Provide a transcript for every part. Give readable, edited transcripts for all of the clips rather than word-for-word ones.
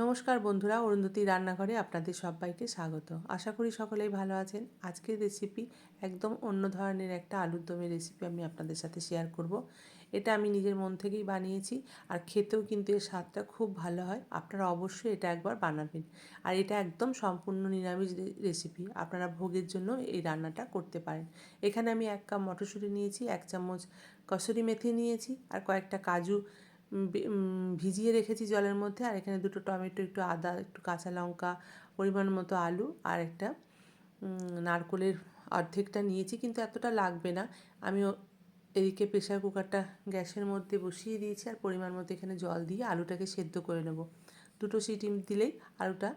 নমস্কার বন্ধুরা, অরুন্ধতী রান্নাঘরে আপনাদের সবাইকে স্বাগত। আশা করি সকলেই ভালো আছেন। আজকের রেসিপি একদম অন্য ধরনের একটা আলুর দমের রেসিপি আমি আপনাদের সাথে শেয়ার করব। এটা আমি নিজের মন থেকেই বানিয়েছি, আর খেতেও কিন্তু এর স্বাদটা খুব ভালো হয়। আপনারা অবশ্যই এটা একবার বানাবেন। আর এটা একদম সম্পূর্ণ নিরামিষ রেসিপি, আপনারা ভোগের জন্য এই রান্নাটা করতে পারেন। এখানে আমি 1 কাপ মটরশুঁটি নিয়েছি, 1 চামচ কসুরি মেথি নিয়েছি, আর কয়েকটা কাজু ভিজিয়ে রেখেছি জলের মধ্যে। আর এখানে 2টো টমেটো, একটু আদা, একটু কাঁচা লঙ্কা, পরিমাণ মতো আলু, আর একটা নারকোলের অর্ধেকটা নিয়েছি, কিন্তু এতটা লাগবে না। আমিও এদিকে প্রেশার কুকারটা গ্যাসের মধ্যে বসিয়ে দিয়েছি, আর পরিমাণ মতো এখানে জল দিয়ে আলুটাকে সেদ্ধ করে নেব। 2টো সিটি দিলেই আলুটা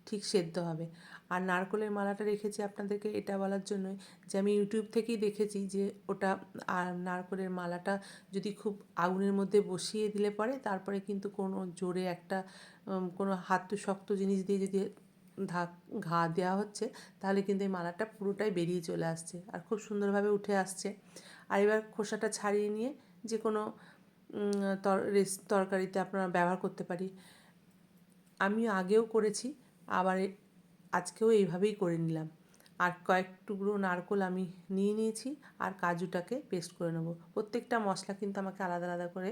ঠিক সেদ্ধ হবে। আর নারকোলের মালাটা রেখেছি আপনাদেরকে এটা বলার জন্যই যে আমি ইউটিউব থেকেই দেখেছি যে ওটা, আর নারকোলের মালাটা যদি খুব আগুনের মধ্যে বসিয়ে দিলে পরে তারপরে কিন্তু কোনো জোরে একটা কোনো হাতে শক্ত জিনিস দিয়ে যদি ঘা দেওয়া হচ্ছে, তাহলে কিন্তু এই মালাটা পুরোটাই বেরিয়ে চলে আসছে আর খুব সুন্দরভাবে উঠে আসছে। আর এবার খোসাটা ছাড়িয়ে নিয়ে যে কোনো তরকারিতে আপনারা ব্যবহার করতে পারি। আমি আগেও করেছি, আবার আজকেও এইভাবেই করে নিলাম। আর কয়েক টুকরো নারকোল আমি নিয়ে নিয়েছি, আর কাজুটাকে পেস্ট করে নেব। প্রত্যেকটা মশলা কিন্তু আমাকে আলাদা আলাদা করে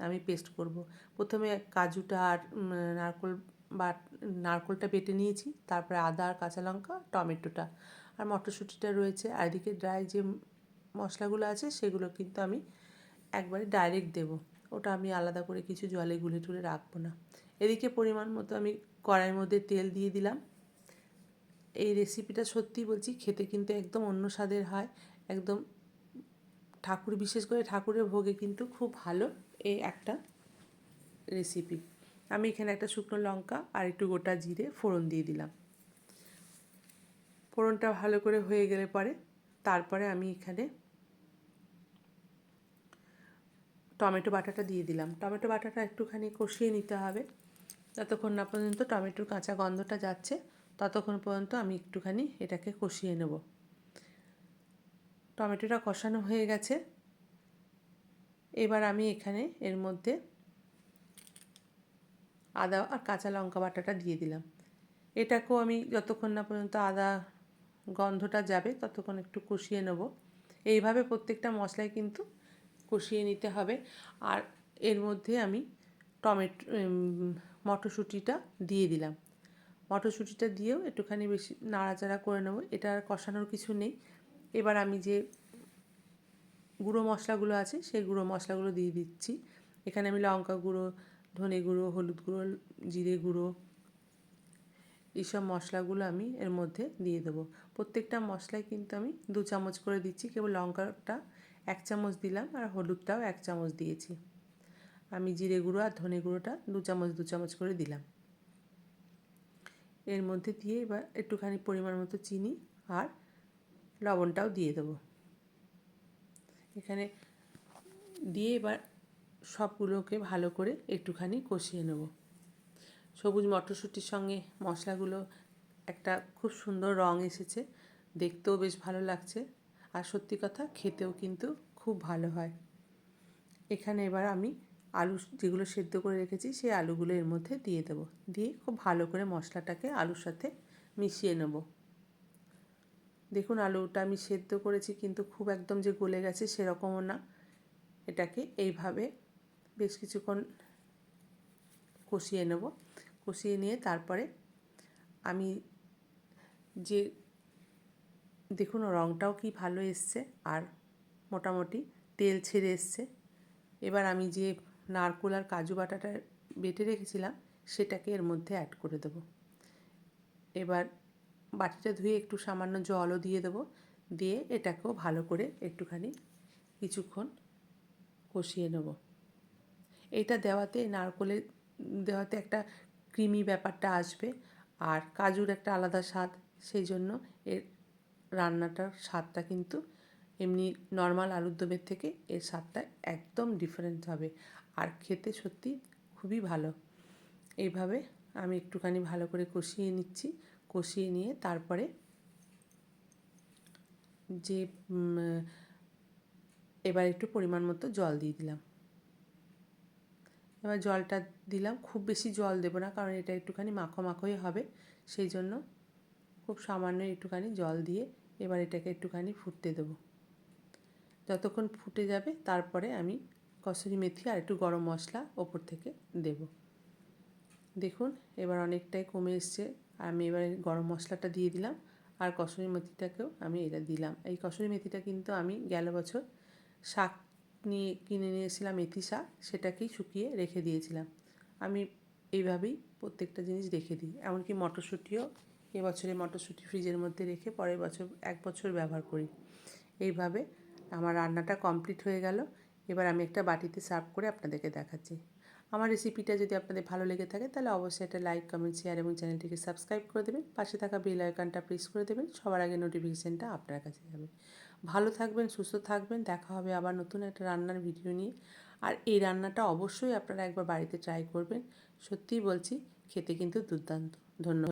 আমি পেস্ট করব। প্রথমে কাজুটা আর নারকোলটা বেটে নিয়েছি, তারপরে আদা আর কাঁচা লঙ্কা, টমেটোটা আর মটরশুঁটিটা রয়েছে। আর এদিকে ড্রাই যে মশলাগুলো আছে সেগুলো কিন্তু আমি একবারে ডাইরেক্ট দেবো, ওটা আমি আলাদা করে কিছু জলে গুলে টুলে রাখবো না। এদিকে পরিমাণ মতো আমি কড়াইয়ের মধ্যে তেল দিয়ে দিলাম। এই রেসিপিটা সত্যিই বলছি, খেতে কিন্তু একদম অন্য স্বাদের হয়। একদম বিশেষ করে ঠাকুরের ভোগে কিন্তু খুব ভালো এই একটা রেসিপি। আমি এখানে একটা শুকনো লঙ্কা আর একটু গোটা জিরে ফোড়ন দিয়ে দিলাম। ফোড়নটা ভালো করে হয়ে গেলে পরে তারপরে আমি এখানে টমেটো বাটাটা দিয়ে দিলাম। টমেটো বাটাটা একটুখানি কষিয়ে নিতে হবে, যতক্ষণ না পর্যন্ত টমেটোর কাঁচা গন্ধটা যাচ্ছে ততক্ষণ পর্যন্ত আমি একটুখানি এটাকে কষিয়ে নেব। টমেটোটা কষানো হয়ে গেছে। এবার আমি এখানে এর মধ্যে আদা আর কাঁচা লঙ্কা বাটাটা দিয়ে দিলাম। এটাকেও আমি যতক্ষণ না পর্যন্ত আদা গন্ধটা যাবে ততক্ষণ একটু কষিয়ে নেব। এইভাবে প্রত্যেকটা মশলাই কিন্তু কষিয়ে নিতে হবে। আর এর মধ্যে আমি মটরশুঁটিটা দিয়ে দিলাম। মটরশুঁটিটা দিয়েও একটুখানি বেশি নাড়াচাড়া করে নেব। এটা আর কষানোর কিছু নেই। এবার আমি যে গুঁড়ো মশলাগুলো আছে সেই গুঁড়ো মশলাগুলো দিয়ে দিচ্ছি। এখানে আমি লঙ্কা গুঁড়ো, ধনে গুঁড়ো, হলুদ গুঁড়ো, জিরে গুঁড়ো, এইসব মশলাগুলো আমি এর মধ্যে দিয়ে দেবো। প্রত্যেকটা মশলাই কিন্তু আমি 2 চামচ করে দিচ্ছি। কেবল লঙ্কাটা 1 চামচ দিলাম, আর হলুদটাও 1 চামচ দিয়েছি। আমি জিরে গুঁড়ো আর ধনে গুঁড়োটা 2 চামচ 2 চামচ করে দিলাম। এর মধ্যে দিয়ে এবার একটুখানি পরিমাণ মতো চিনি আর লবণটাও দিয়ে দেবো। এখানে দিয়ে এবার সবগুলোকে ভালো করে একটুখানি কষিয়ে নেব। সবুজ মটরশুঁটির সঙ্গে মশলাগুলো একটা খুব সুন্দর রং এসেছে, দেখতেও বেশ ভালো লাগছে, আর সত্যি কথা খেতেও কিন্তু খুব ভালো হয়। এখানে এবার আমি আলু যেগুলো সেদ্ধ করে রেখেছি সেই আলুগুলো এর মধ্যে দিয়ে দেবো। দিয়ে খুব ভালো করে মশলাটাকে আলুর সাথে মিশিয়ে নেব। দেখুন আলুটা আমি সেদ্ধ করেছি, কিন্তু খুব একদম যে গলে গেছে সেরকমও না। এটাকে এইভাবে বেশ কিছুক্ষণ কষিয়ে নেব। কষিয়ে নিয়ে তারপরে আমি যে দেখুন রঙটাও কি ভালো এসছে, আর মোটামুটি তেল ছেড়ে এসছে। এবার আমি যে নারকোল আর কাজু বাটাটা বেটে রেখেছিলাম সেটাকে এর মধ্যে অ্যাড করে দেবো। এবার বাটিটা ধুয়ে একটু সামান্য জলও দিয়ে দেবো। দিয়ে এটাকেও ভালো করে একটুখানি কিছুক্ষণ কষিয়ে নেব। এইটা দেওয়াতে, নারকোলের দেওয়াতে একটা ক্রিমি ব্যাপারটা আসবে, আর কাজুর একটা আলাদা স্বাদ। সেই জন্য এর রান্নাটার স্বাদটা কিন্তু এমনি নর্মাল আলুর দমের থেকে এর স্বাদটা একদম ডিফারেন্ট হবে, আর খেতে সত্যি খুবই ভালো। এইভাবে আমি একটুখানি ভালো করে কষিয়ে নিচ্ছি। কষিয়ে নিয়ে তারপরে যে এবার একটু পরিমাণ মতো জল দিয়ে দিলাম। এবার জলটা দিলাম, খুব বেশি জল দেবো না কারণ এটা একটুখানি মাখো মাখোই হবে, সেই জন্য খুব সামান্য একটুখানি জল দিয়ে এবার এটাকে একটুখানি ফুটতে দেবো। যতক্ষণ ফুটে যাবে তারপরে আমি কসুরি মেথি আর একটু গরম মশলা ওপর থেকে দেব। দেখুন এবার অনেকটাই কমে এসছে, আমি এবার গরম মশলাটা দিয়ে দিলাম আর কসুরি মেথিটাকেও আমি এটা দিলাম। এই কসুরি মেথিটা কিন্তু আমি গেল বছর শাক নিয়ে কিনে নিয়ে এসেছিলাম, মেথি শাক, সেটাকেই শুকিয়ে রেখে দিয়েছিলাম। আমি এইভাবেই প্রত্যেকটা জিনিস রেখে দিই, এমনকি মটরশুঁটিও এবছরে মটরশুঁটি ফ্রিজের মধ্যে রেখে পরের বছর 1 বছর ব্যবহার করি। এইভাবে আমার রান্নাটা কমপ্লিট হয়ে গেল। এবার আমি একটা বাটিতে সার্ভ করে আপনাদেরকে দেখাচ্ছি। আমার রেসিপিটা যদি আপনাদের ভালো লেগে থাকে তাহলে অবশ্যই একটা লাইক, কমেন্ট, শেয়ার এবং চ্যানেলটিকে সাবস্ক্রাইব করে দেবেন। পাশে থাকা বেল আইকনটা প্রেস করে দেবেন, সবার আগে নোটিফিকেশানটা আপনার কাছে যাবে। ভালো থাকবেন, সুস্থ থাকবেন, দেখা হবে আবার নতুন একটা রান্নার ভিডিও নিয়ে। আর এই রান্নাটা অবশ্যই আপনারা একবার বাড়িতে ট্রাই করবেন, সত্যিই বলছি খেতে কিন্তু দুর্দান্ত। ধন্যবাদ।